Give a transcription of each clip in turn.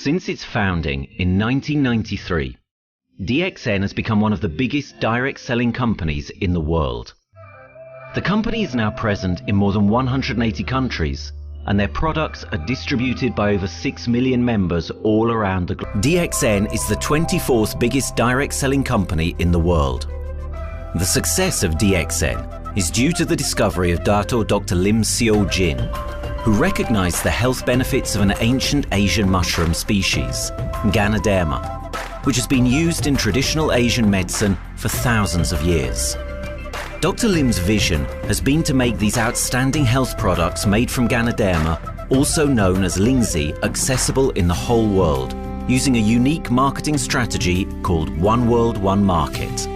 Since its founding in 1993, DXN has become one of the biggest direct selling companies in the world. The company is now present in more than 180 countries, and their products are distributed by over 6 million members all around the globe. DXN is the 24th biggest direct selling company in the world. The success of DXN is due to the discovery of Dato Dr. Lim Seo Jin, who recognized the health benefits of an ancient Asian mushroom species, Ganoderma, which has been used in traditional Asian medicine for thousands of years. Dr. Lim's vision has been to make these outstanding health products made from Ganoderma, also known as Lingzi, accessible in the whole world, using a unique marketing strategy called One World, One Market.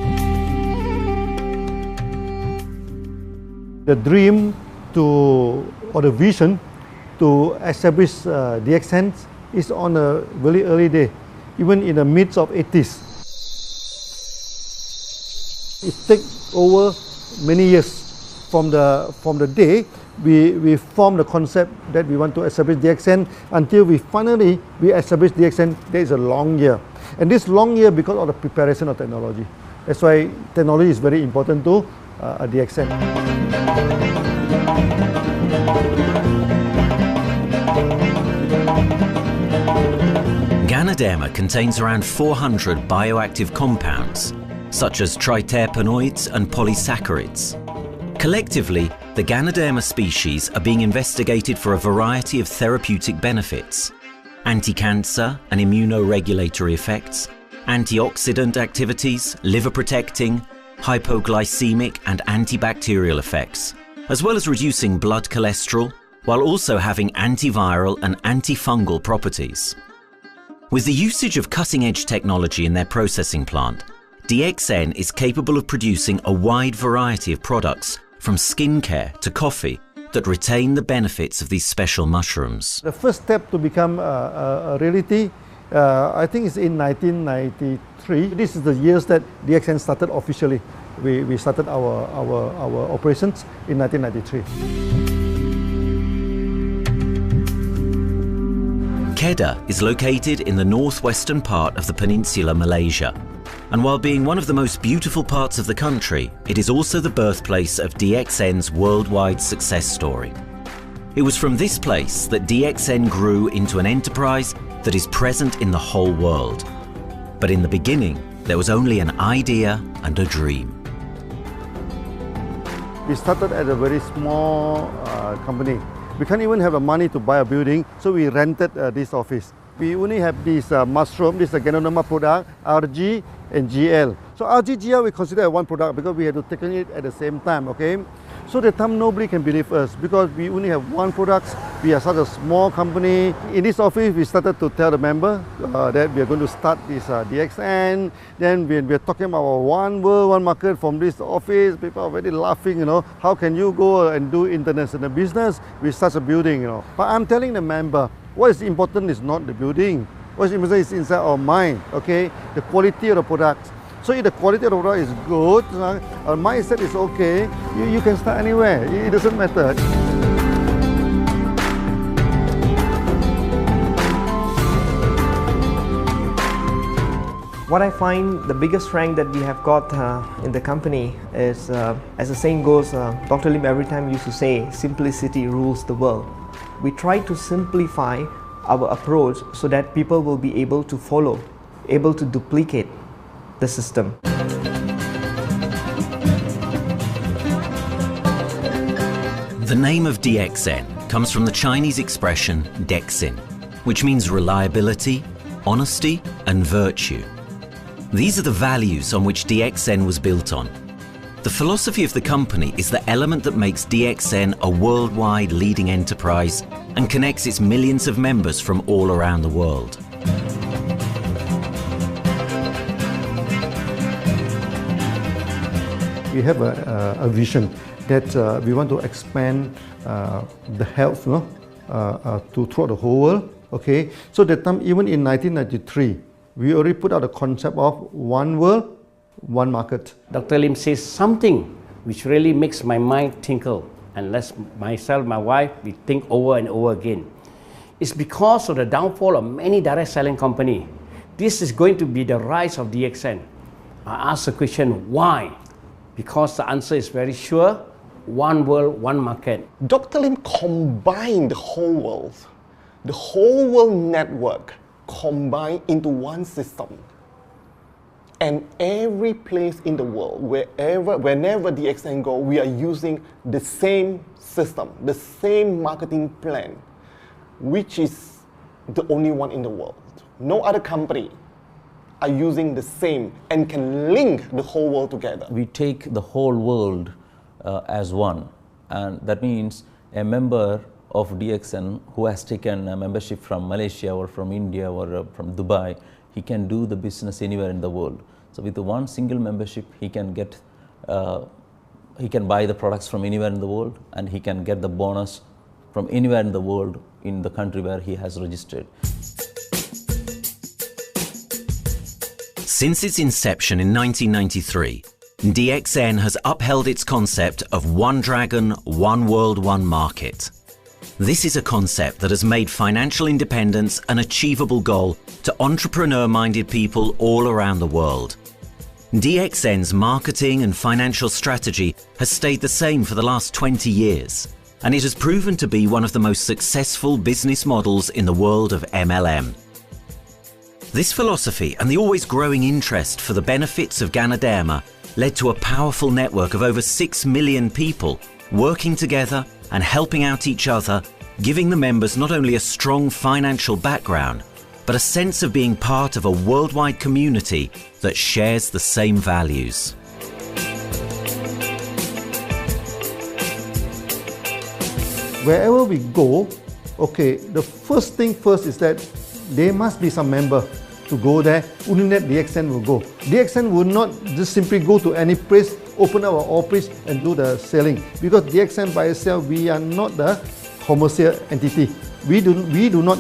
The dream or the vision to establish DXN is on a very early day, even in the midst of 80s. It takes over many years from the day we formed the concept that we want to establish DXN until we finally establish DXN. There is a long year, and this long year because of the preparation of technology. That's why technology is very important to DXN. Ganoderma contains around 400 bioactive compounds, such as triterpenoids and polysaccharides. Collectively, the Ganoderma species are being investigated for a variety of therapeutic benefits: anti-cancer and immunoregulatory effects, antioxidant activities, liver protecting, hypoglycemic and antibacterial effects, as well as reducing blood cholesterol, while also having antiviral and antifungal properties. With the usage of cutting-edge technology in their processing plant, DXN is capable of producing a wide variety of products, from skincare to coffee, that retain the benefits of these special mushrooms. The first step to become a reality, I think, is in 1993. This is the years that DXN started officially. We started our operations in 1993. Kedah is located in the northwestern part of the Peninsula Malaysia, and while being one of the most beautiful parts of the country, it is also the birthplace of DXN's worldwide success story. It was from this place that DXN grew into an enterprise that is present in the whole world. But in the beginning, there was only an idea and a dream. We started at a very small company. We can't even have the money to buy a building, so we rented this office. We only have this mushroom, this Ganoderma product, RG and GL. So RG, GL we consider one product because we have to take it at the same time, okay? So at the time nobody can believe us because we only have one product. We are such a small company. In this office, we started to tell the member that we are going to start this DXN. Then we are talking about one world, one market from this office. People are very laughing, you know. How can you go and do international business with such a building, you know? But I'm telling the member, what is important is not the building. What is important is inside our mind, okay? The quality of the product. So if the quality of the product is good, our mindset is okay, you can start anywhere. It doesn't matter. What I find the biggest strength that we have got in the company is, as the saying goes, Dr. Lim every time used to say, simplicity rules the world. We try to simplify our approach so that people will be able to follow, able to duplicate the system. The name of DXN comes from the Chinese expression Dexin, which means reliability, honesty, and virtue. These are the values on which DXN was built on. The philosophy of the company is the element that makes DXN a worldwide leading enterprise and connects its millions of members from all around the world. We have a vision that we want to expand the health to throughout the whole world. Okay, so that time, even in 1993, we already put out the concept of one world, one market. Dr. Lim says something which really makes my mind tinkle, and lets myself, my wife, we think over and over again. It's because of the downfall of many direct selling companies. This is going to be the rise of DXN. I ask the question, why? Because the answer is very sure, one world, one market. Dr. Lim combined the whole world network combined into one system. And every place in the world, whenever DXN go, we are using the same system, the same marketing plan, which is the only one in the world. No other company are using the same and can link the whole world together. We take the whole world as one, and that means a member of DXN who has taken a membership from Malaysia or from India or from Dubai, he can do the business anywhere in the world. So with the one single membership, he can get, he can buy the products from anywhere in the world, and he can get the bonus from anywhere in the world in the country where he has registered. Since its inception in 1993, DXN has upheld its concept of one dragon, one world, one market. This is a concept that has made financial independence an achievable goal to entrepreneur-minded people all around the world. DXN's marketing and financial strategy has stayed the same for the last 20 years, and it has proven to be one of the most successful business models in the world of MLM. This philosophy and the always growing interest for the benefits of Ganoderma led to a powerful network of over 6 million people working together and helping out each other, giving the members not only a strong financial background, but a sense of being part of a worldwide community that shares the same values. Wherever we go, okay, the first thing first is that there must be some member to go there. Only that DXN will go. DXN will not just simply go to any place, open our office and do the selling. Because DXN by itself, we are not the commercial entity. We do not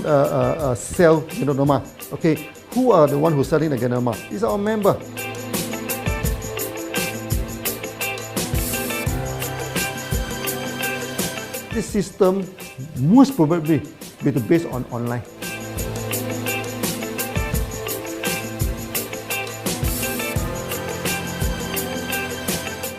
sell Ganoderma. Okay, who are the one who's selling the Ganoderma? It's our member. This system most probably will be based on online.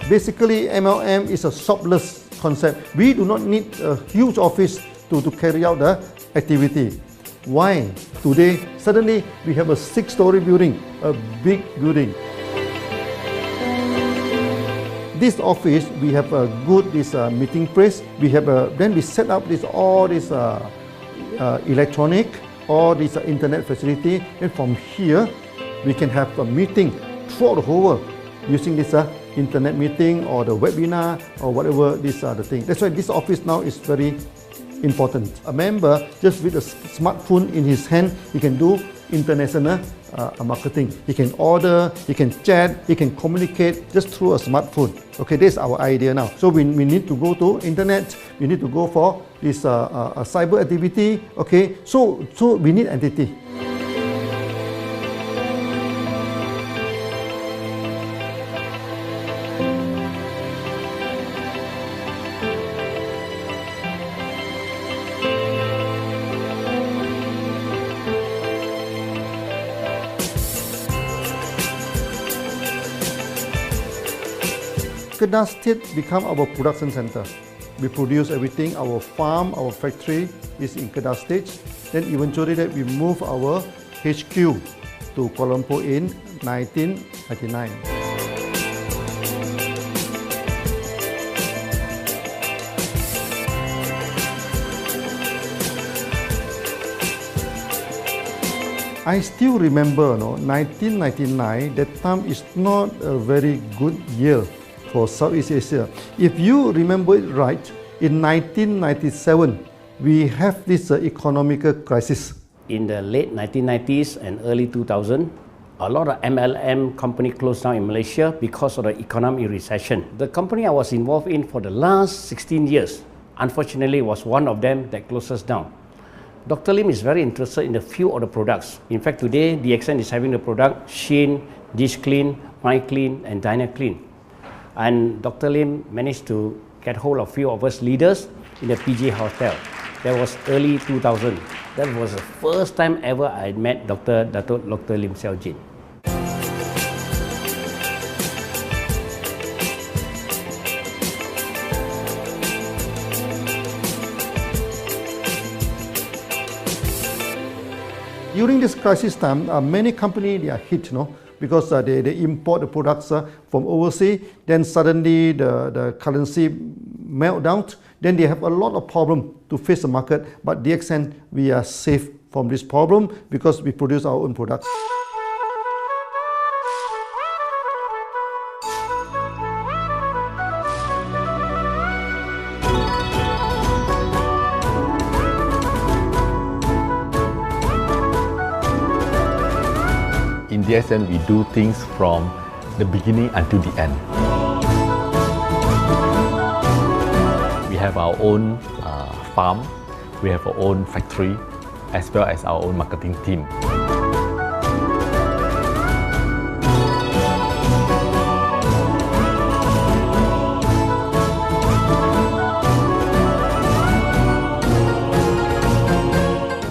Basically, MLM is a shopless concept. We do not need a huge office to carry out the activity. Why? Today, suddenly we have a 6-story building, a big building. This office, we have a good meeting place. We have then we set up all this electronic, all this internet facility, and from here we can have a meeting throughout the whole world using this internet meeting or the webinar or whatever the thing. That's why this office now is very important. A member, just with a smartphone in his hand, he can do international marketing. He can order, he can chat, he can communicate just through a smartphone. Okay, this is our idea now. So we need to go to internet, we need to go for this cyber activity. Okay, so we need entity. Kedah State become our production center. We produce everything. Our farm, our factory is in Kedah State. Then eventually that we move our HQ to Kuala Lumpur in 1999. I still remember, 1999, that time is not a very good year for Southeast Asia. If you remember it right, in 1997, we have this economic crisis. In the late 1990s and early 2000, a lot of MLM company closed down in Malaysia because of the economic recession. The company I was involved in for the last 16 years, unfortunately, was one of them that closes down. Dr. Lim is very interested in a few of the products. In fact, today, DXN is having the product Shein, Dish Clean, My Clean, and DynaClean. And Dr. Lim managed to get hold of a few of us leaders in the PJ Hotel. That was early 2000. That was the first time ever I met Dr. Lim Xiao Jin. During this crisis time, many companies they are hit, because they import the products from overseas. Then suddenly the currency melt down. Then they have a lot of problem to face the market. But DXN, we are safe from this problem because we produce our own products. In DXN, we do things from the beginning until the end. We have our own farm, we have our own factory, as well as our own marketing team.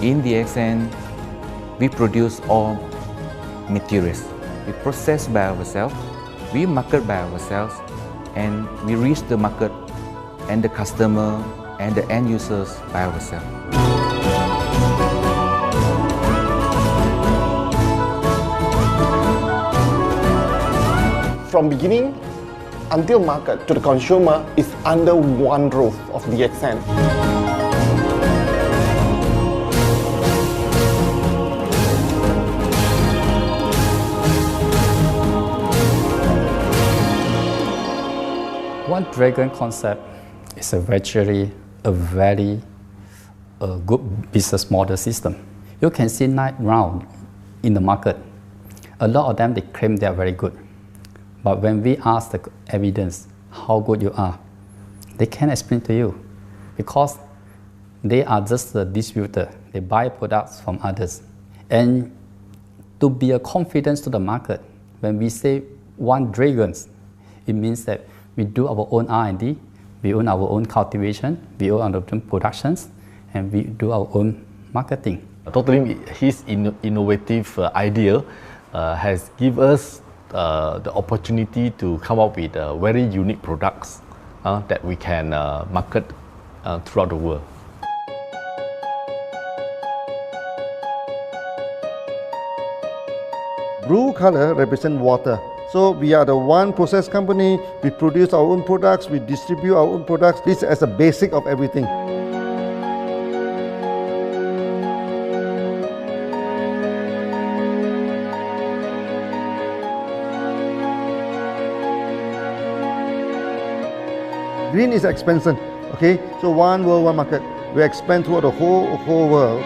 In DXN, we produce all materials. We process by ourselves, we market by ourselves, and we reach the market and the customer and the end users by ourselves. From beginning until market to the consumer is under one roof of DXN. One Dragon concept is actually a very good business model system. You can see right now in the market, a lot of them they claim they are very good. But when we ask the evidence how good you are, they can't explain to you because they are just a distributor. They buy products from others. And to be a confidence to the market, when we say One Dragons, it means that we do our own R&D, we own our own cultivation, we own our own productions, and we do our own marketing. Dr. Lim, his innovative idea has given us the opportunity to come up with very unique products that we can market throughout the world. Blue color represents water. So we are the one process company, we produce our own products, we distribute our own products. This is a basic of everything. Green is expansion, okay? So one world, one market. We expand throughout the whole world.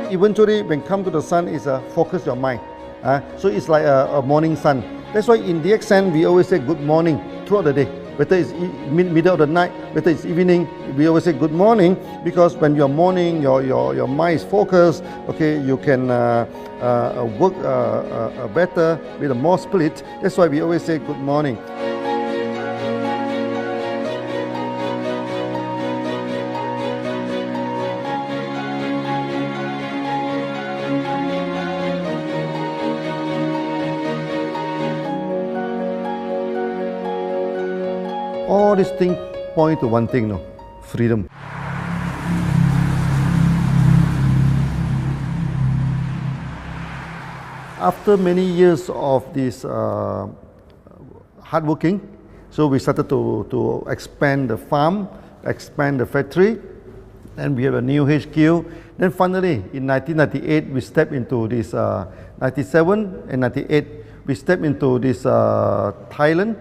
Eventually, when come to the sun, is focus your mind. So it's like a morning sun. That's why in DXN, we always say good morning throughout the day. Whether it's middle of the night, whether it's evening, we always say good morning because when you're morning, your mind is focused. Okay, you can work better with a more spirit. That's why we always say good morning. All these things point to one thing, freedom. After many years of this hard working, so we started to expand the farm, expand the factory, and we have a new HQ. Then finally, in 1998, we stepped into this, 97 and 98, we stepped into this Thailand.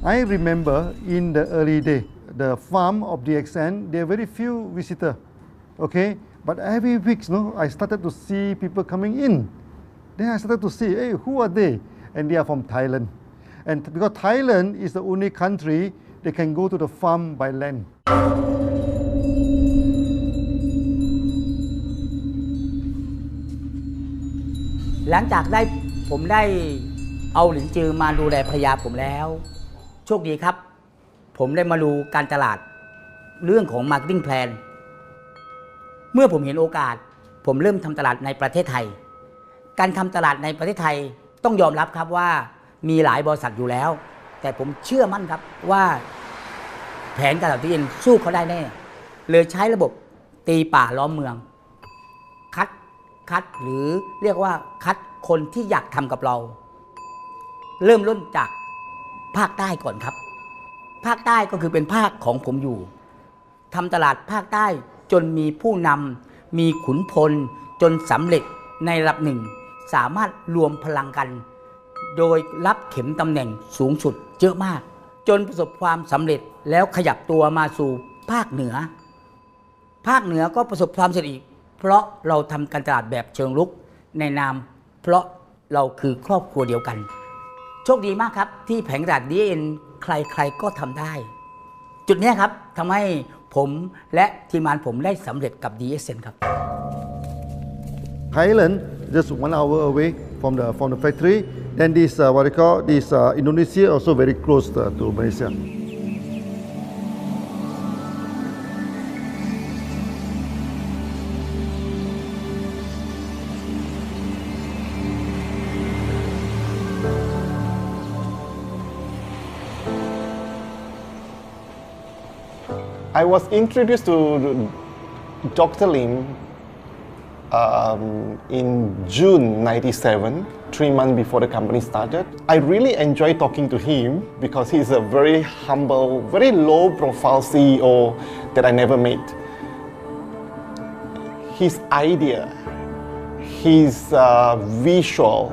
I remember in the early day, the farm of DXN, there are very few visitors, okay? But every week, I started to see people coming in. Then I started to see, hey, who are they? And they are from Thailand. And because Thailand is the only country they can go to the farm by land. หลังจากผมได้เอาหลินจือมาดูแลภรรยาผมแล้วโชคดีครับผมได้มาดูการตลาดเรื่องของ Marketing Plan เมื่อผมเห็นโอกาสผมเริ่มทำตลาดในประเทศไทยการทำตลาดในประเทศไทยต้องยอมรับครับว่ามีหลายบริษัทอยู่แล้วแต่ผมเชื่อมั่นครับว่าแผนการตลาดที่เอ็นสู้เขาได้แน่เลยใช้ระบบตีป่าล้อมเมืองคัดหรือเรียกว่าคัดคนที่อยากทำกับเราเริ่มต้นจากภาคใต้ก่อนครับภาคใต้ก็คือเป็นภาคของผมอยู่ทำตลาดภาคใต้จนมีผู้นำมีขุนพลจนสำเร็จในระดับหนึ่งสามารถรวมพลังกันโดยรับเข็มตำแหน่งสูงสุดเยอะมากจนประสบความสำเร็จแล้วขยับตัวมาสู่ภาคเหนือก็ประสบความสำเร็จอีกเพราะเราทำการตลาดแบบเชิงรุกในนามเพราะเราคือครอบครัวเดียวกันโชคดีมากครับที่แผงตลาด DXN ใครๆก็ทำได้จุดนี้ครับทำให้ผมและทีมงานผมได้สำเร็จกับ DXN ครับ Thailand just 1 hour away from the factory. Then this what they call this Indonesia also very close to Malaysia. I was introduced to Dr. Lim in June '97, 3 months before the company started. I really enjoy talking to him because he's a very humble, very low-profile CEO that I never met. His idea, his visual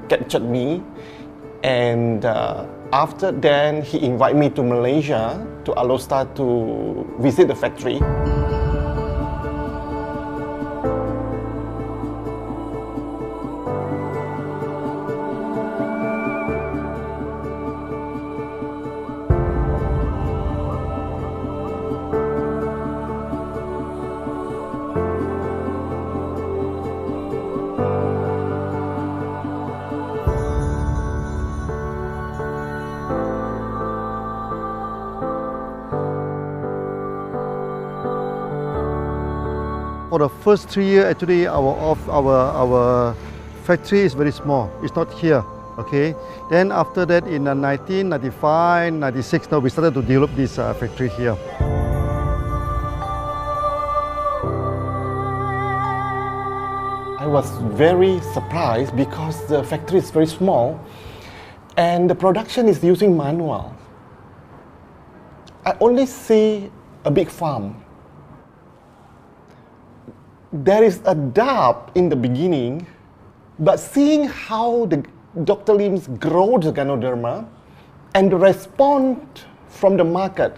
captured me, and after then he invited me to Malaysia, to Alostar, to visit the factory. For the first 3 years, actually, our factory is very small. It's not here, okay. Then after that, in 1995, 96, now we started to develop this factory here. I was very surprised because the factory is very small and the production is using manual. I only see a big farm. There is a doubt in the beginning, but seeing how Dr. Lim's grow the Ganoderma and the response from the market,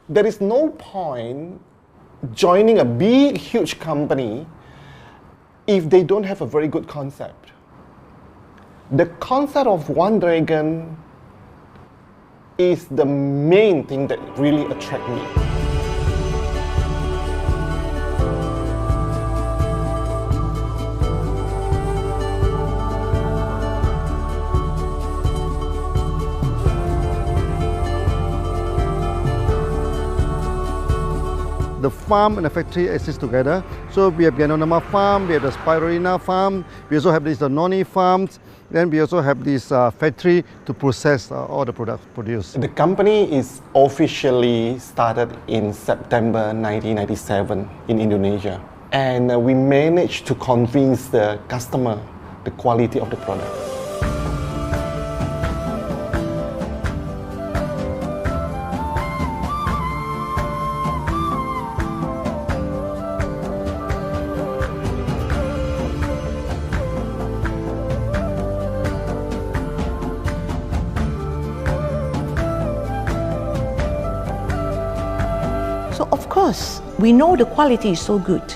there is no point joining a big, huge company if they don't have a very good concept. The concept of One Dragon is the main thing that really attracts me. The farm and the factory exist together. So we have Ganoderma farm, we have the Spirulina farm, we also have this noni farms, then we also have this factory to process all the products produced. The company is officially started in September 1997 in Indonesia. And we managed to convince the customer the quality of the product. because we know the quality is so good,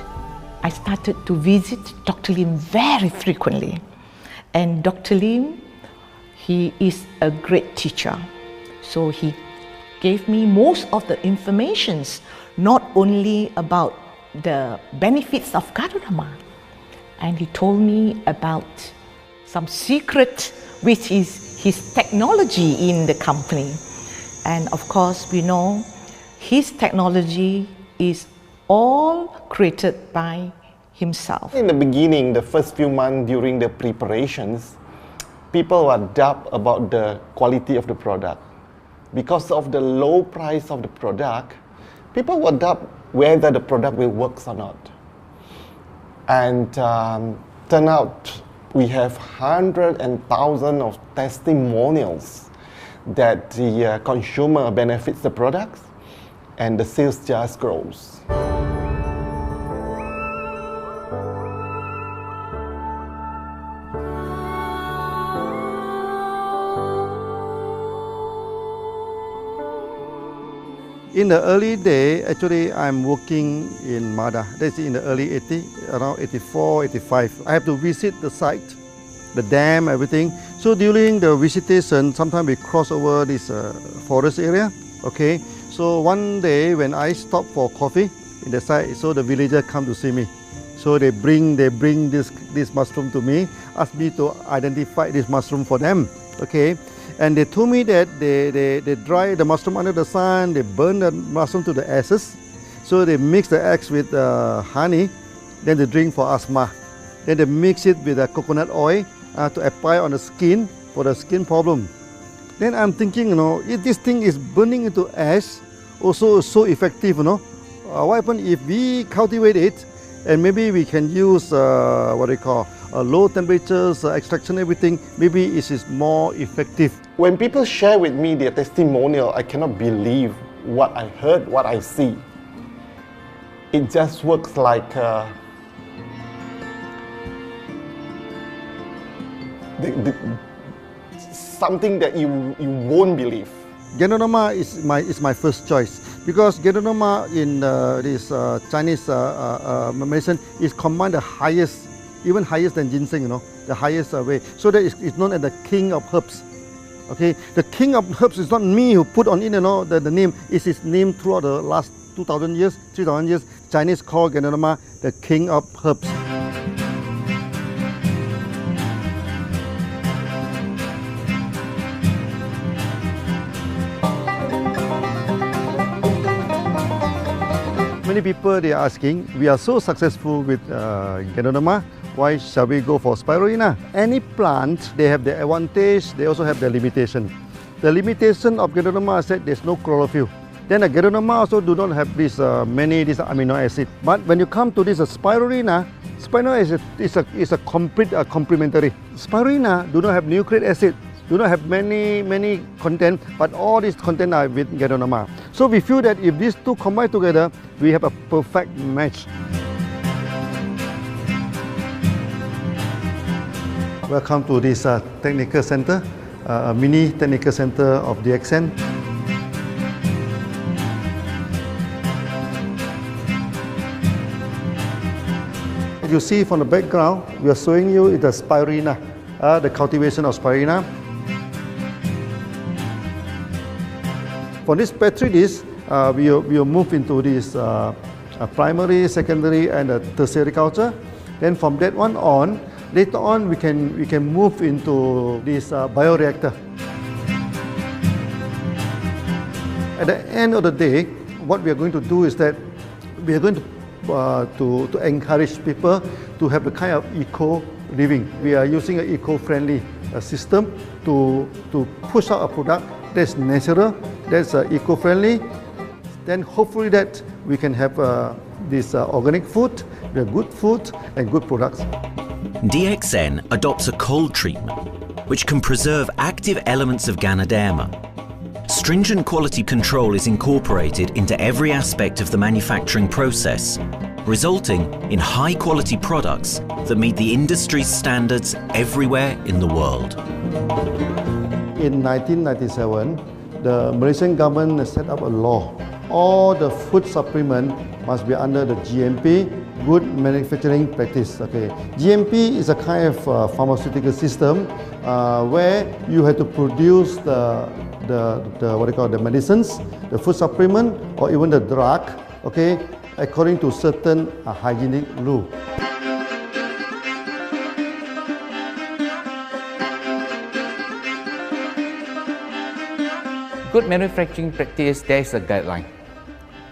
I started to visit Dr. Lim very frequently. And Dr. Lim, he is a great teacher. So he gave me most of the informations, not only about the benefits of Ganoderma, and he told me about some secret, which is his technology in the company. And of course, we know his technology is all created by himself. In the beginning, the first few months during the preparations, people were doubt about the quality of the product. Because of the low price of the product, people were doubt whether the product will work or not. And turn out we have hundreds and thousands of testimonials that the consumer benefits the products and the sales just grows. In the early day, actually, I'm working in Mada. That's in the early 80s, around 84, 85. I have to visit the site, the dam, everything. So during the visitation, sometimes we cross over this forest area. Okay. So one day when I stop for coffee in the site, so the villagers come to see me. So they bring this mushroom to me, ask me to identify this mushroom for them. Okay. And they told me that they dry the mushroom under the sun, they burn the mushroom to the ashes. So they mix the eggs with honey, then they drink for asthma. Then they mix it with coconut oil to apply on the skin for the skin problem. Then I'm thinking, you know, if this thing is burning into ash, also so effective, you know, what happens if we cultivate it and maybe we can use what they call low temperatures, extraction, everything, maybe it is more effective. When people share with me their testimonial, I cannot believe what I heard, what I see. It just works like something that you won't believe. Ganoderma is my first choice because Ganoderma in this Chinese medicine is combined the highest, even higher than ginseng, you know, the highest way. So that it's known as the king of herbs. Okay, the king of herbs is not me who put on it, you know, the name. It's his name throughout the last 2,000 years, 3,000 years. Chinese call Ganoderma the king of herbs. Many people they are asking, we are so successful with Ganoderma, why shall we go for Spirulina? Any plant, they have the advantage, they also have the limitation. The limitation of Ganoderma is that there's no chlorophyll. Then the Ganoderma also do not have this many amino acid. But when you come to this Spirulina, Spirulina is a complete complementary. Spirulina do not have nucleic acid, do not have many content, but all these content are with Ganoderma. So we feel that if these two combine together, we have a perfect match. Welcome to this technical center, a mini technical center of DXN. You see from the background, we are showing you the Spirulina, the cultivation of Spirulina. For this petri dish, we will move into this primary, secondary, and tertiary culture. Then from that one on, later on we can move into this bioreactor. At the end of the day, what we are going to do is that we are going to encourage people to have the kind of eco living. We are using an eco-friendly system to push out a product that's natural, that's eco-friendly. Then hopefully that we can have this organic food, the good food and good products. DXN adopts a cold treatment which can preserve active elements of Ganoderma. Stringent quality control is incorporated into every aspect of the manufacturing process, resulting in high-quality products that meet the industry's standards everywhere in the world. In 1997, the Malaysian government set up a law all the food supplement must be under the GMP, Good Manufacturing Practice. Okay, GMP is a kind of pharmaceutical system where you have to produce the what they call the medicines, the food supplement, or even the drug. Okay, according to certain hygienic rule. Good manufacturing practice, there is a guideline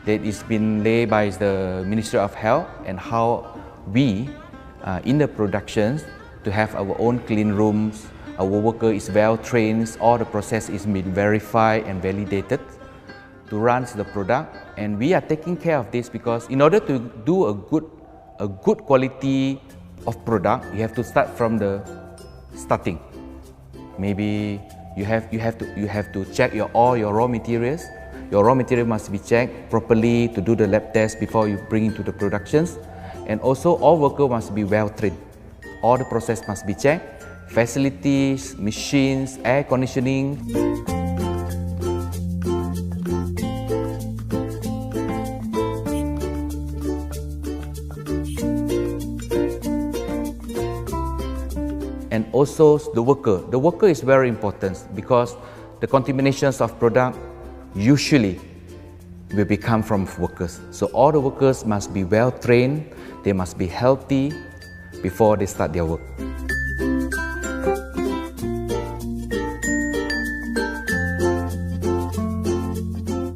that is been laid by the Ministry of Health, and how we in the productions to have our own clean rooms, our worker is well trained, all the process is been verified and validated to run the product, and we are taking care of this because in order to do a good quality of product, you have to start from the starting. Maybe you have to check all your raw materials. Your raw material must be checked properly to do the lab test before you bring into the productions. And also all workers must be well trained. All the process must be checked. Facilities, machines, air conditioning. And also the worker. The worker is very important because the contaminations of product usually will become from workers. So all the workers must be well trained, they must be healthy before they start their work.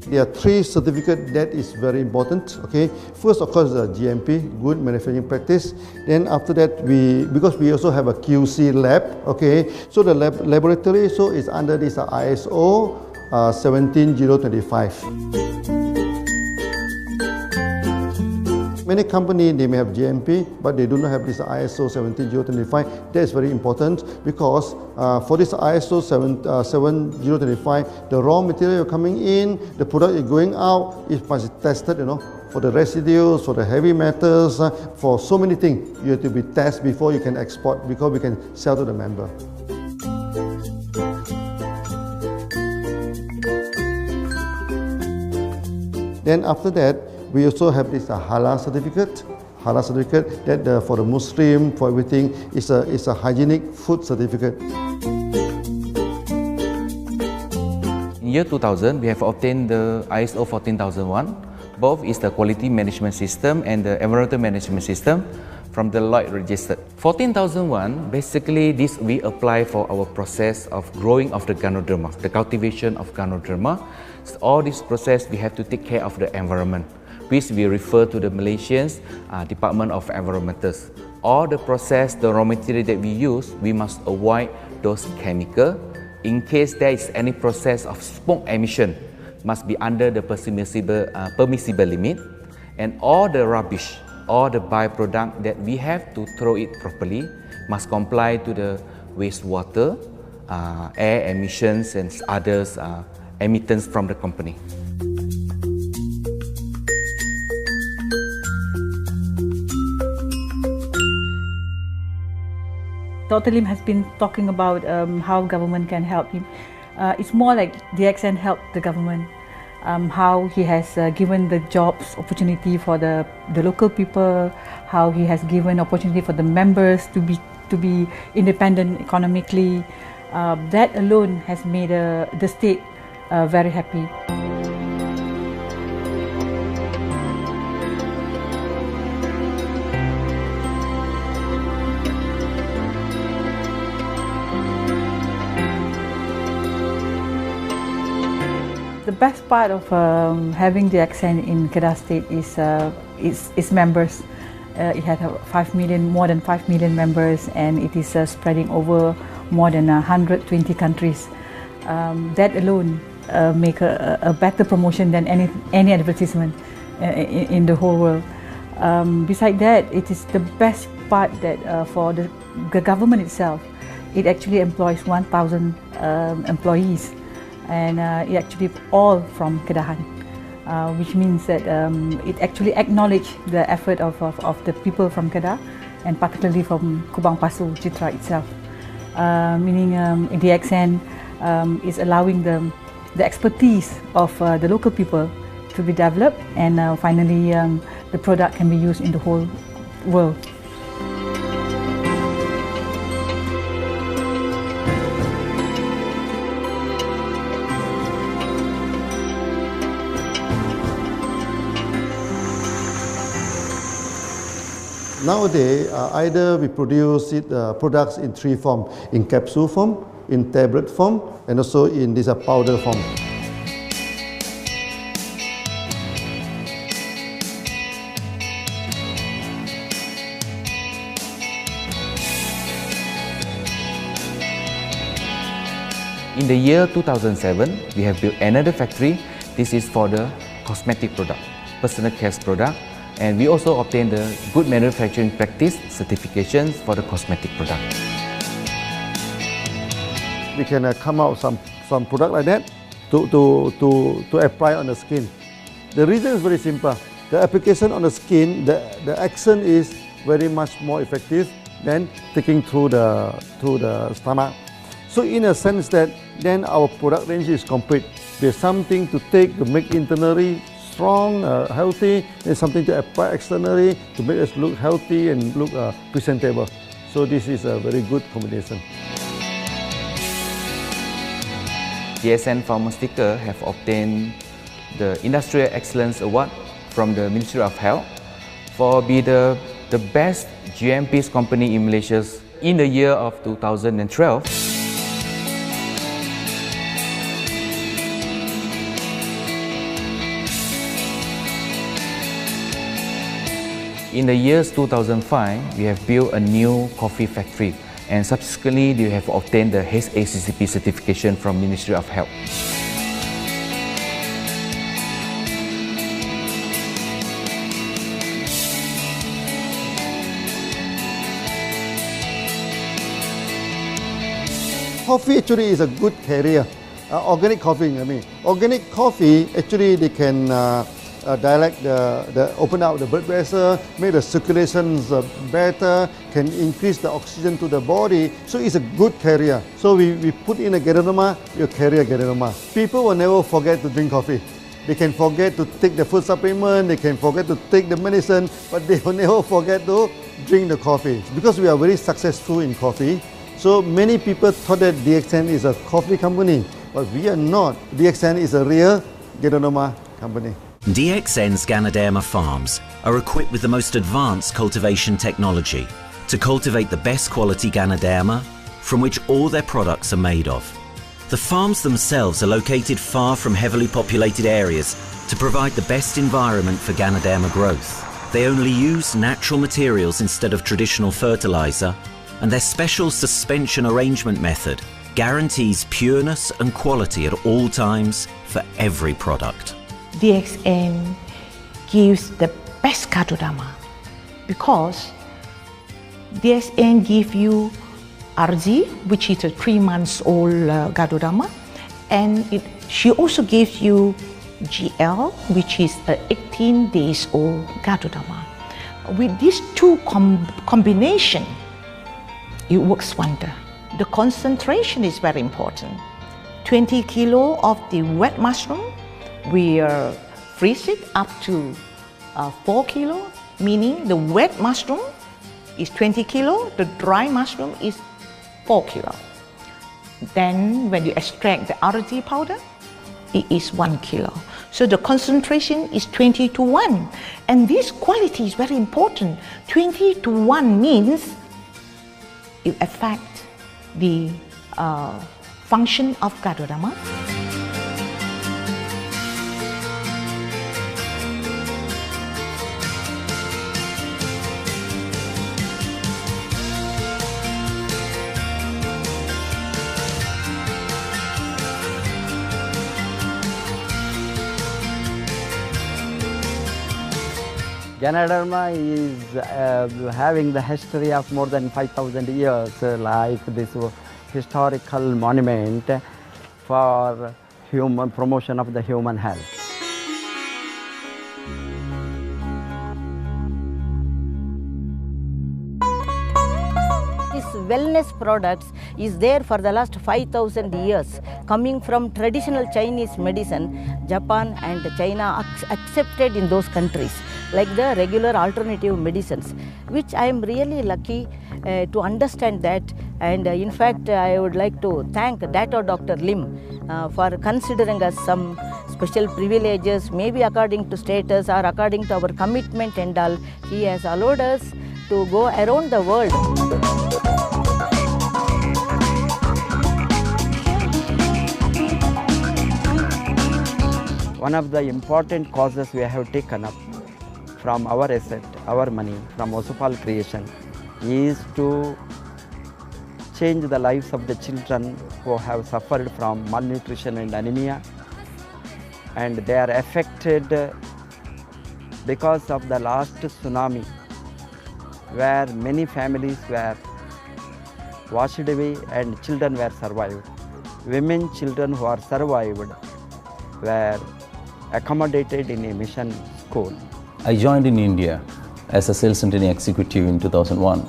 There are three certificates that is very important. Okay, first of course the GMP, Good Manufacturing Practice. Then after that because we also have a QC lab. Okay, so the laboratory is under this ISO 17025. Many companies, they may have GMP, but they do not have this ISO 17025. That is very important because for this ISO 17025, the raw material coming in, the product is going out, it must be tested, for the residues, for the heavy metals, for so many things. You have to be tested before you can export, because we can sell to the member. Then after that, we also have this Halal certificate. Halal certificate that for the Muslim, for everything, is a hygienic food certificate. In year 2000, we have obtained the ISO 14001. Both is the quality management system and the environmental management system from the Lloyd registered. 14001, basically this we apply for our process of growing of the Ganoderma, the cultivation of Ganoderma. So all this process we have to take care of the environment, which we refer to the Malaysian Department of Environmentals. All the process, the raw material that we use, we must avoid those chemicals. In case there is any process of smoke emission, must be under the permissible limit, and all the rubbish, all the byproduct that we have to throw it properly must comply to the wastewater, air emissions and others emittance from the company. Dr. Lim has been talking about how government can help him. It's more like DXN helped the government, how he has given the jobs opportunity for the local people, how he has given opportunity for the members to be independent economically. That alone has made the state very happy. The best part of having DXN in Kedah State is its members. It has more than 5 million members, and it is spreading over more than 120 countries. That alone make a better promotion than any advertisement in the whole world. Besides that, it is the best part that for the government itself, it actually employs 1,000 employees. And it actually all from Kedahan, which means that it actually acknowledges the effort of the people from Kedah, and particularly from Kubang Pasu Citra itself. Meaning DXN is allowing the expertise of the local people to be developed, and finally the product can be used in the whole world. Nowadays, either we produce products in three forms: in capsule form, in tablet form, and also in this powder form. In the year 2007, we have built another factory. This is for the cosmetic product, personal care product, and we also obtained the Good Manufacturing Practice certifications for the cosmetic product. We can come out some product like that to apply on the skin. The reason is very simple. The application on the skin, the action is very much more effective than taking through the stomach. So in a sense that then our product range is complete. There's something to take to make internally strong, healthy. There's something to apply externally to make us look healthy and look presentable. So this is a very good combination. DXN Pharmaceutical have obtained the Industrial Excellence Award from the Ministry of Health for being the best GMP company in Malaysia in the year of 2012. In the years 2005, we have built a new coffee factory, and subsequently we have obtained the HACCP certification from Ministry of Health. Coffee actually is a good carrier. Organic coffee, I mean. Organic coffee, actually they can open up the blood vessel, make the circulations better, can increase the oxygen to the body. So it's a good carrier. So we put in a Ganoderma, you carry a Ganoderma. People will never forget to drink coffee. They can forget to take the food supplement, they can forget to take the medicine, but they will never forget to drink the coffee. Because we are very successful in coffee, so many people thought that DXN is a coffee company, but we are not. DXN is a real Ganoderma company. DXN's Ganoderma farms are equipped with the most advanced cultivation technology to cultivate the best quality Ganoderma from which all their products are made of. The farms themselves are located far from heavily populated areas to provide the best environment for Ganoderma growth. They only use natural materials instead of traditional fertilizer, and their special suspension arrangement method guarantees pureness and quality at all times for every product. DXN gives the best Ganoderma because DXN gives you RZ, which is a 3 months old Ganoderma, and she also gives you GL, which is a 18 days old Ganoderma. With these two combination, it works wonder. The concentration is very important. 20 kilo of the wet mushroom, we freeze it up to 4 kilo, meaning the wet mushroom is 20 kilo, the dry mushroom is 4 kilo. Then when you extract the RZ powder, it is 1 kilo. So the concentration is 20 to 1. And this quality is very important. 20 to 1 means it affects the function of Ganoderma. Ganoderma is having the history of more than 5,000 years, like this historical monument for human promotion of the human health. This wellness products is there for the last 5,000 years, coming from traditional Chinese medicine. Japan and China accepted in those countries, like the regular alternative medicines, which I am really lucky to understand that. And in fact, I would like to thank Dr. Lim for considering us some special privileges, maybe according to status or according to our commitment and all. He has allowed us to go around the world. One of the important causes we have taken up from our asset, our money, from Osopal Creation, is to change the lives of the children who have suffered from malnutrition and anemia, and they are affected because of the last tsunami, where many families were washed away and children were survived. Women, children who are survived were accommodated in a mission school. I joined in India as a sales and training executive in 2001.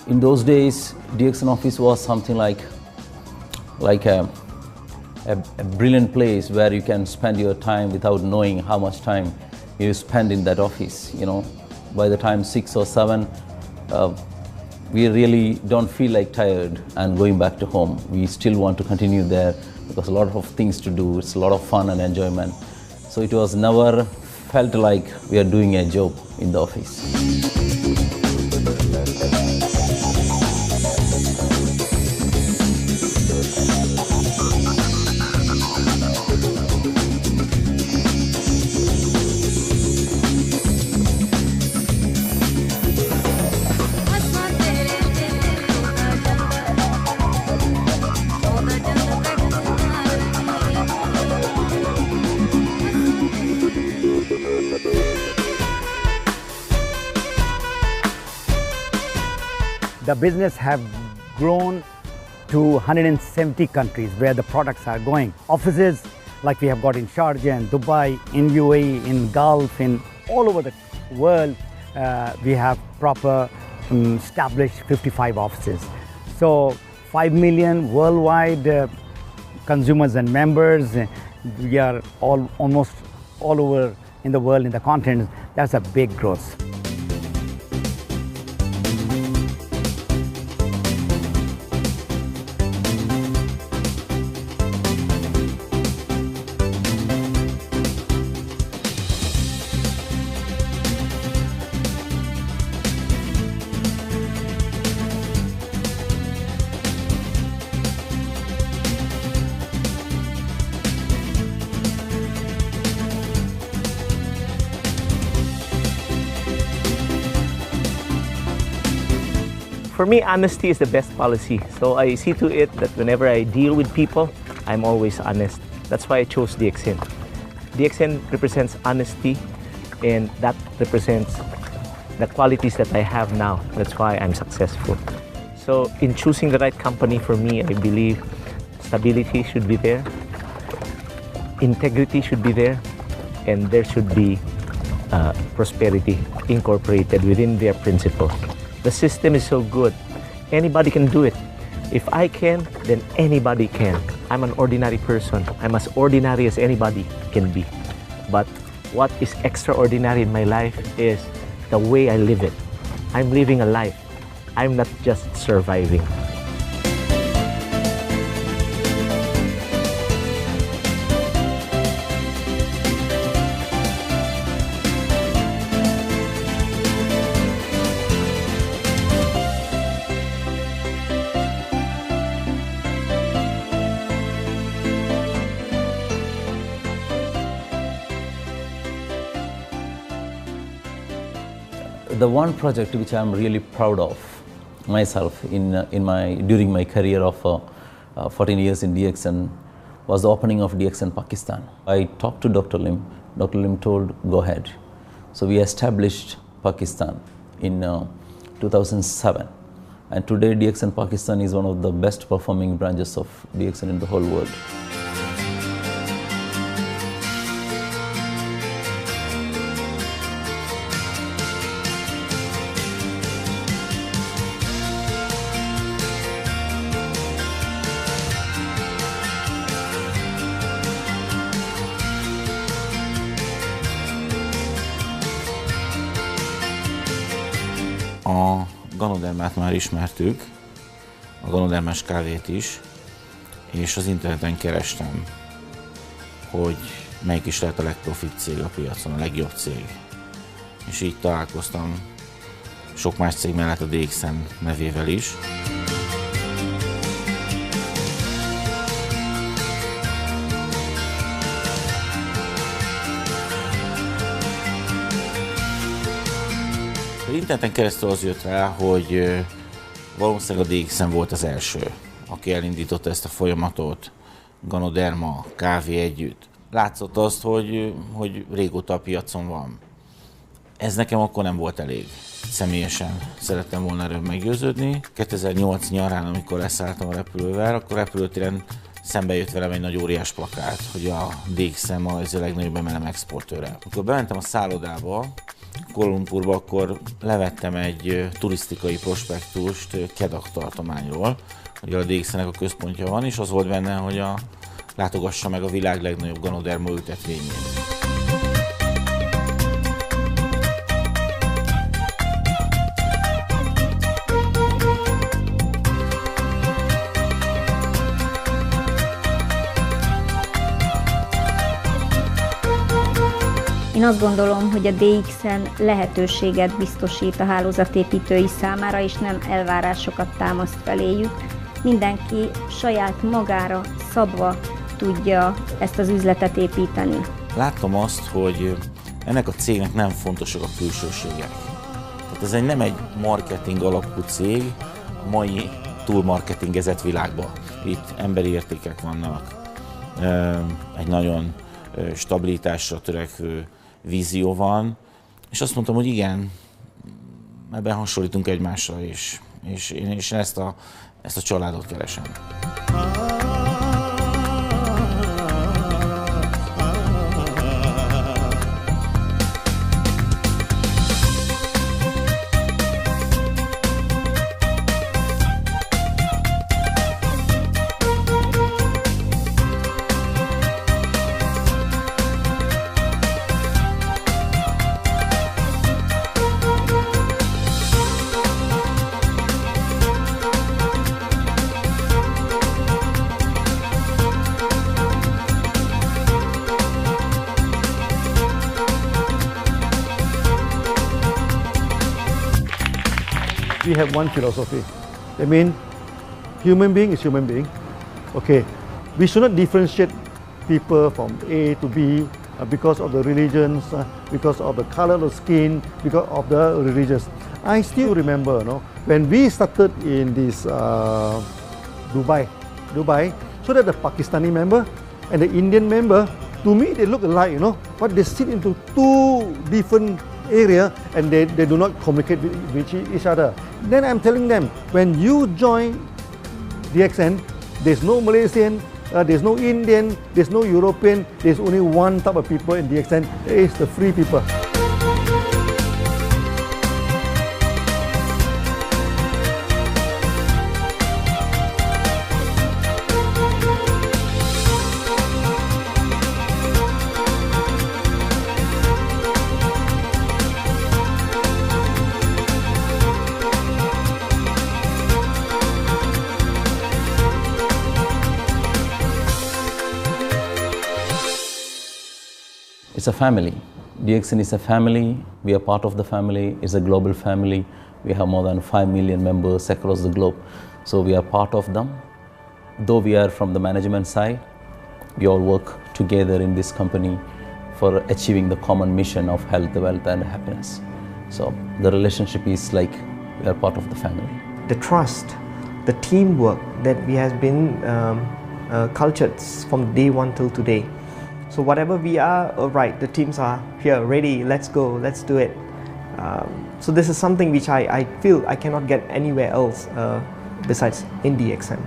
In those days, DXN office was something like a brilliant place where you can spend your time without knowing how much time you spend in that office. You know, by the time 6 or 7, we really don't feel like tired and going back to home. We still want to continue there because a lot of things to do. It's a lot of fun and enjoyment. So it was never felt like we are doing a job in the office. The business have grown to 170 countries where the products are going. Offices like we have got in Sharjah and Dubai, in UAE, in Gulf, in all over the world, we have proper established 55 offices. So 5 million worldwide consumers and members. We are almost all over in the world, in the continent. That's a big growth. For me, honesty is the best policy. So I see to it that whenever I deal with people, I'm always honest. That's why I chose DXN. DXN represents honesty, and that represents the qualities that I have now. That's why I'm successful. So in choosing the right company for me, I believe stability should be there, integrity should be there, and there should be prosperity incorporated within their principle. The system is so good, anybody can do it. If I can, then anybody can. I'm an ordinary person. I'm as ordinary as anybody can be. But what is extraordinary in my life is the way I live it. I'm living a life. I'm not just surviving. The one project which I'm really proud of myself during my career of 14 years in DXN was the opening of DXN Pakistan. I talked to Dr. Lim. Dr. Lim told, go ahead. So we established Pakistan in 2007. And today DXN Pakistan is one of the best performing branches of DXN in the whole world. A Ganodermát már ismertük, a Ganodermás kávét is, és az interneten kerestem, hogy melyik is lehet a legprofit cég a piacon, a legjobb cég. És így találkoztam sok más cég mellett a DXN nevével is. Az interneten keresztül az jött rá, hogy valószínűleg a DXN volt az első, aki elindította ezt a folyamatot, Ganoderma, kávé együtt. Látszott azt, hogy régóta a piacon van. Ez nekem akkor nem volt elég. Személyesen szerettem volna erről meggyőződni. 2008 nyarán, amikor leszálltam a repülővel, akkor repülőtéren szembe jött velem egy nagy óriás plakát, hogy a DXN ma ez a legnagyobb MLM exportőre. Amikor bementem a szállodába, Kuala Lumpurba, akkor levettem egy turisztikai prospektust Kedah tartományról, hogy a DXN-nek a központja van, és az volt benne, hogy látogassa meg a világ legnagyobb Ganoderma ültetvényét. Én azt gondolom, hogy a DXN lehetőséget biztosít a hálózatépítői számára, és nem elvárásokat támaszt feléjük. Mindenki saját magára szabva tudja ezt az üzletet építeni. Láttam azt, hogy ennek a cégnek nem fontosak a külsőségek. Tehát ez nem egy marketing alapú cég a mai túlmarketingezett világban. Itt emberi értékek vannak, egy nagyon stabilitásra törekvő vízió van, és azt mondtam, hogy igen, ebben hasonlítunk egymásra is, és én ezt a családot keresem. We have one philosophy. I mean, human being is human being. Okay, we should not differentiate people from A to B because of the religions, because of the color of the skin, because of the religions. I still remember, when we started in this Dubai, so that the Pakistani member and the Indian member, to me they look alike, but they sit into two different area and they do not communicate with each other. Then I'm telling them, when you join DXN, there's no Malaysian, there's no Indian, there's no European, there's only one type of people in DXN, it's the free people. It's a family. DXN is a family. We are part of the family. It's a global family. We have more than 5 million members across the globe. So we are part of them. Though we are from the management side, we all work together in this company for achieving the common mission of health, wealth and happiness. So the relationship is like we are part of the family. The trust, the teamwork that we have been cultured from day one till today. So whatever we are, right, the teams are here, ready, let's go, let's do it. So this is something which I feel I cannot get anywhere else besides in DXN.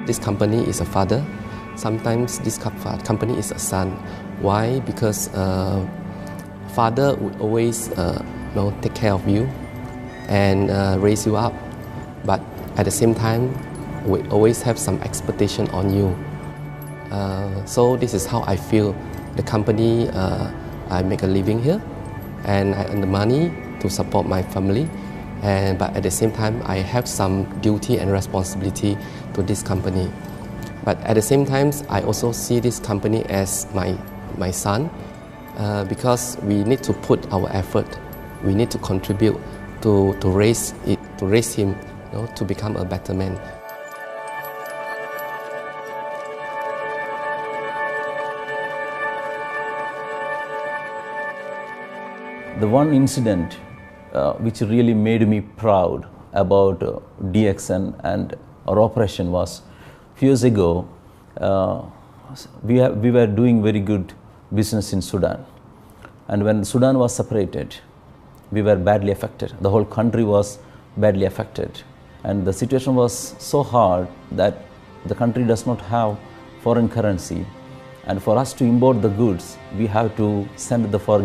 This company is a father. Sometimes this company is a son. Why? Because father would always take care of you, and raise you up. But at the same time, we always have some expectation on you. So this is how I feel. The company, I make a living here, and I earn the money to support my family. But at the same time, I have some duty and responsibility to this company. But at the same time, I also see this company as my son, because we need to put our effort. We need to contribute to raise him, to become a better man. The one incident which really made me proud about DXN and our operation was a few years ago. We were doing very good business in Sudan, and when Sudan was separated, we were badly affected. The whole country was badly affected, and the situation was so hard that the country does not have foreign currency, and for us to import the goods, we have to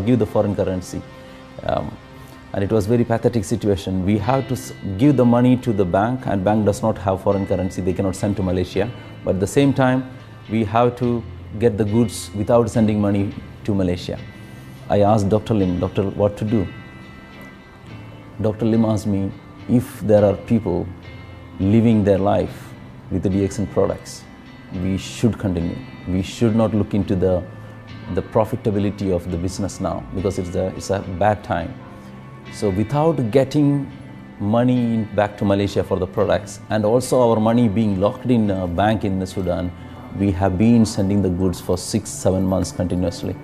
give the foreign currency. And it was very pathetic situation. We have to give the money to the bank, and bank does not have foreign currency. They cannot send to Malaysia. But at the same time, we have to get the goods without sending money to Malaysia. I asked Dr. Lim, "Doctor, what to do?" Dr. Lim asked me, if there are people living their life with the DXN products, we should continue. We should not look into the profitability of the business now, because it's a bad time. So without getting money back to Malaysia for the products, and also our money being locked in a bank in Sudan, we have been sending the goods for 6-7 months continuously.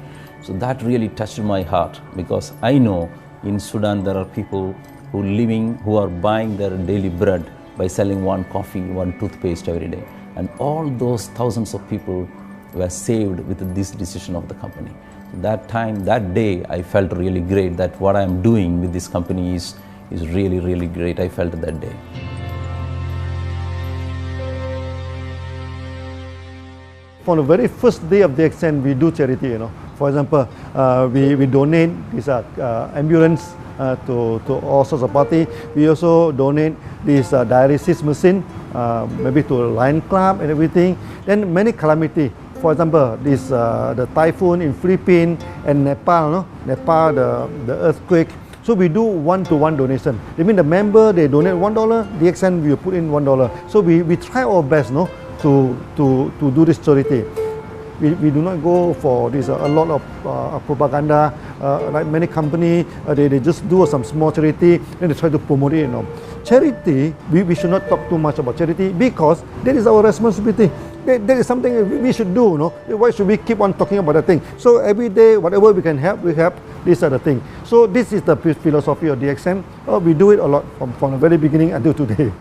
So that really touched my heart, because I know in Sudan there are people who are buying their daily bread by selling one coffee, one toothpaste every day. And all those thousands of people were saved with this decision of the company. That day, I felt really great that what I am doing with this company is really, really great. I felt that day. On the very first day of DXN, we do charity. For example, we donate this ambulance to all sorts of party. We also donate this dialysis machine, maybe to Lion Club and everything. Then many calamity. For example, the typhoon in Philippines and Nepal, Nepal, the earthquake. So we do one-to-one donation. I mean, the member, they donate $1, DXN will put in $1. So we try our best, to do this charity. We do not go for this a lot of propaganda. Like many companies, they just do some small charity, then they try to promote it. Charity, we should not talk too much about charity, because that is our responsibility. That is something we should do. Why should we keep on talking about that thing? So every day, whatever we can help, we help. These are the things. So this is the philosophy of DXN. We do it a lot from the very beginning until today.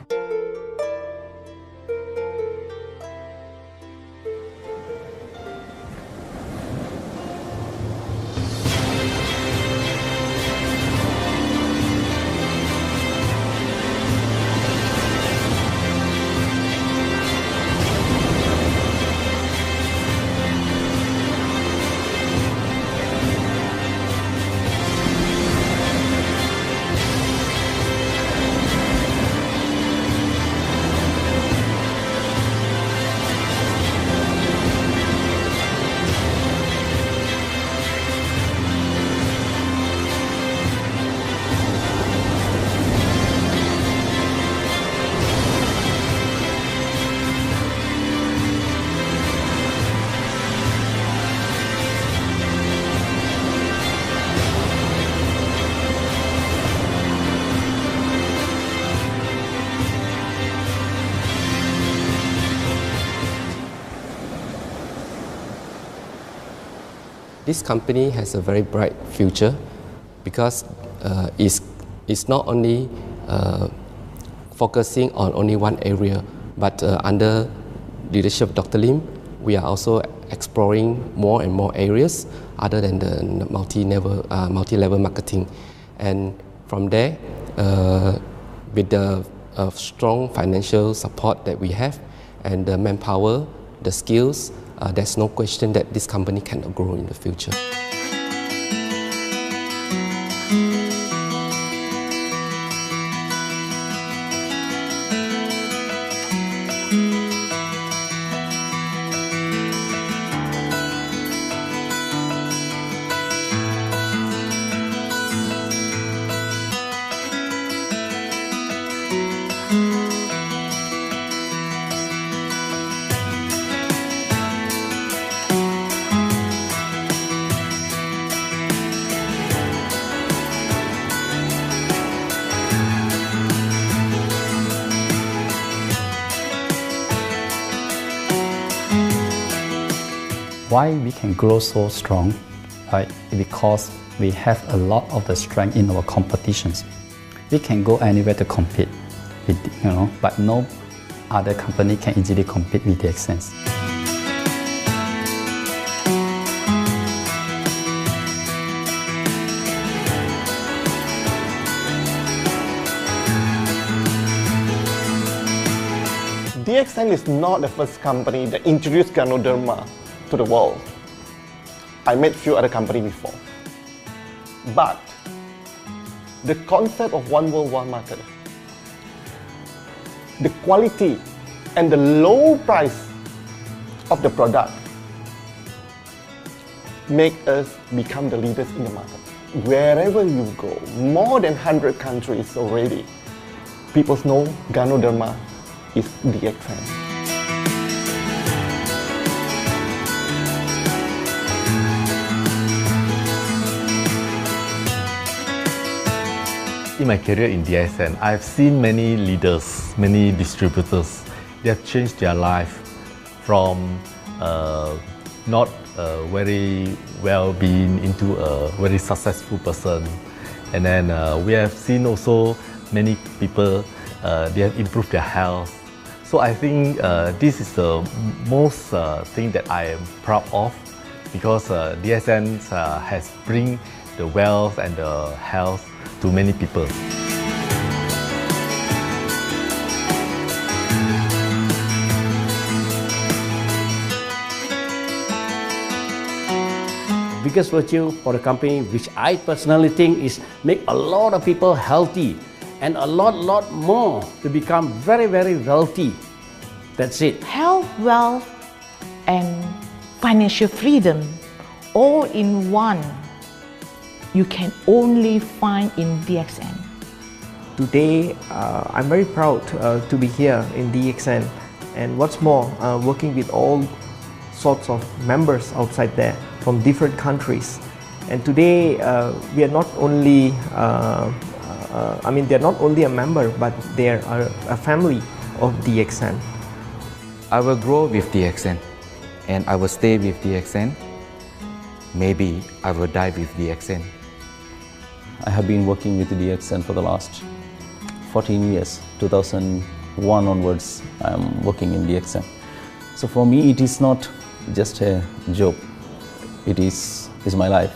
This company has a very bright future, because it's not only focusing on only one area, but under leadership of Dr. Lim, we are also exploring more and more areas other than the multi-level marketing. And from there, with the strong financial support that we have and the manpower, the skills, there's no question that this company cannot grow in the future. future. เ Why we can grow so strong? Right? Because we have a lot of the strength in our competitions. We can go anywhere to compete, but no other company can easily compete with DXN. DXN is not the first company that introduced Ganoderma to the world. I met few other companies before. But the concept of one world, one market, the quality and the low price of the product make us become the leaders in the market. Wherever you go, more than 100 countries already, people know Ganoderma is DXN. In my career in DXN, I've seen many leaders, many distributors. They have changed their life from not very well-being into a very successful person. And then we have seen also many people, they have improved their health. So I think this is the most thing that I am proud of, because DXN has bring the wealth and the health to many people. Biggest virtue for the company, which I personally think is make a lot of people healthy and a lot more to become very wealthy. That's it. Health, wealth, and financial freedom all in one. You can only find in DXN. Today, I'm very proud to be here in DXN, and what's more, working with all sorts of members outside there from different countries. And today, we are not only, they're not only a member, but they are a family of DXN. I will grow with DXN, and I will stay with DXN. Maybe I will die with DXN. I have been working with DXN for the last 14 years. 2001 onwards, I am working in DXN. So for me, it is not just a job. It is my life.